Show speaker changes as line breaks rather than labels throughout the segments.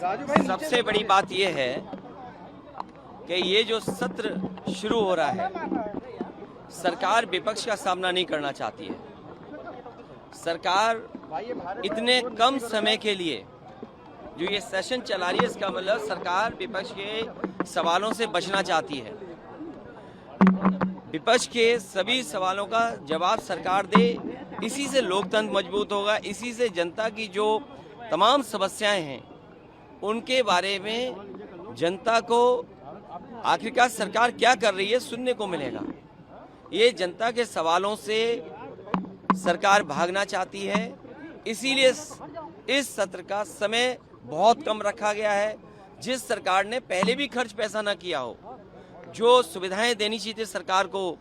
सबसे बड़ी बात यह है कि ये जो सत्र शुरू हो रहा है, सरकार विपक्ष का सामना नहीं करना चाहती है। सरकार इतने कम समय के लिए जो ये सेशन चला रही है, इसका मतलब सरकार विपक्ष के सवालों से बचना चाहती है। विपक्ष के सभी सवालों का जवाब सरकार दे, इसी से लोकतंत्र मजबूत होगा, इसी से जनता की जो तमाम समस्याएं हैं उनके बारे में जनता को आखिरकार सरकार क्या कर रही है सुनने को मिलेगा। ये जनता के सवालों से सरकार भागना चाहती है, इसीलिए इस सत्र का समय बहुत कम रखा गया है। जिस सरकार ने पहले भी खर्च पैसा न किया हो, जो सुविधाएं देनी चाहिए सरकार को,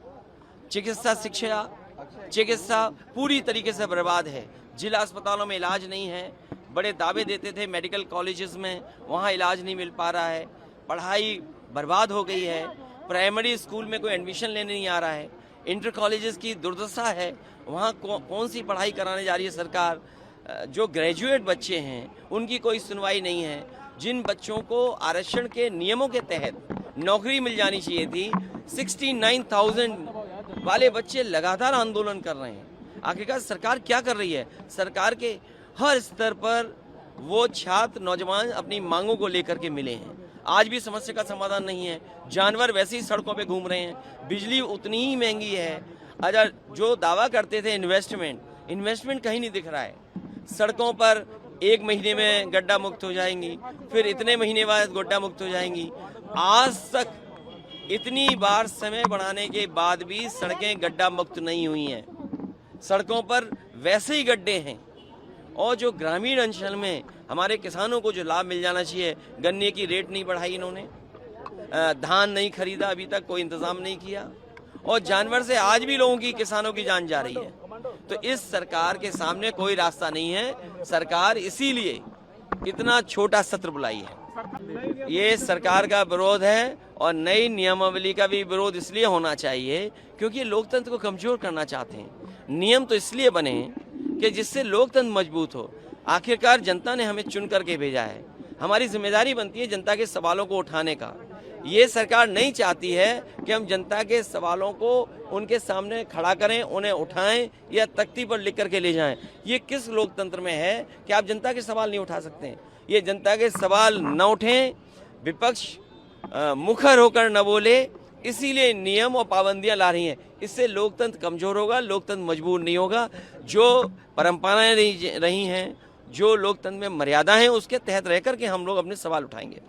चिकित्सा पूरी तरीके से बर्बाद है। जिला अस्पतालों में इलाज नहीं है, बड़े दावे देते थे मेडिकल कॉलेजेस में, वहाँ इलाज नहीं मिल पा रहा है। पढ़ाई बर्बाद हो गई है, प्राइमरी स्कूल में कोई एडमिशन लेने नहीं आ रहा है। इंटर कॉलेजेस की दुर्दशा है, वहाँ कौन सी पढ़ाई कराने जा रही है सरकार। जो ग्रेजुएट बच्चे हैं उनकी कोई सुनवाई नहीं है। जिन बच्चों को आरक्षण के नियमों के तहत नौकरी मिल जानी चाहिए थी, 69,000 वाले बच्चे लगातार आंदोलन कर रहे हैं। आखिरकार सरकार क्या कर रही है? सरकार के हर स्तर पर वो छात्र नौजवान अपनी मांगों को लेकर के मिले हैं, आज भी समस्या का समाधान नहीं है। जानवर वैसे ही सड़कों पे घूम रहे हैं, बिजली उतनी ही महंगी है। अगर जो दावा करते थे इन्वेस्टमेंट कहीं नहीं दिख रहा है। सड़कों पर 1 महीने में गड्ढा मुक्त हो जाएंगी, फिर इतने महीने बाद गड्ढा मुक्त हो जाएंगी। आज तक इतनी बार समय बढ़ाने के बाद भी सड़कें गड्ढा मुक्त नहीं हुई हैं। सड़कों पर वैसे ही गड्ढे हैं। और जो ग्रामीण अंचल में हमारे किसानों को जो लाभ मिल जाना चाहिए, गन्ने की रेट नहीं बढ़ाई इन्होंने, धान नहीं खरीदा, अभी तक कोई इंतजाम नहीं किया, और जानवर से आज भी लोगों की, किसानों की जान जा रही है। तो इस सरकार के सामने कोई रास्ता नहीं है। सरकार इसीलिए इतना छोटा सत्र बुलाई है। ये सरकार का विरोध है, और नई नियमावली का भी विरोध इसलिए होना चाहिए क्योंकि लोकतंत्र को कमजोर करना चाहते हैं। नियम तो इसलिए बने कि जिससे लोकतंत्र मजबूत हो। आखिरकार जनता ने हमें चुन करके भेजा है, हमारी जिम्मेदारी बनती है जनता के सवालों को उठाने का। ये सरकार नहीं चाहती है कि हम जनता के सवालों को उनके सामने खड़ा करें, उन्हें उठाएं या तख्ती पर लिख करके ले जाएं। ये किस लोकतंत्र में है कि आप जनता के सवाल नहीं उठा सकते हैं? ये जनता के सवाल न उठें, विपक्ष मुखर होकर न बोले, इसीलिए नियम और पाबंदियां ला रही हैं। इससे लोकतंत्र कमजोर होगा, लोकतंत्र मजबूत नहीं होगा। जो परंपराएं रही हैं, जो लोकतंत्र में मर्यादा हैं, उसके तहत रह करके हम लोग अपने सवाल उठाएंगे।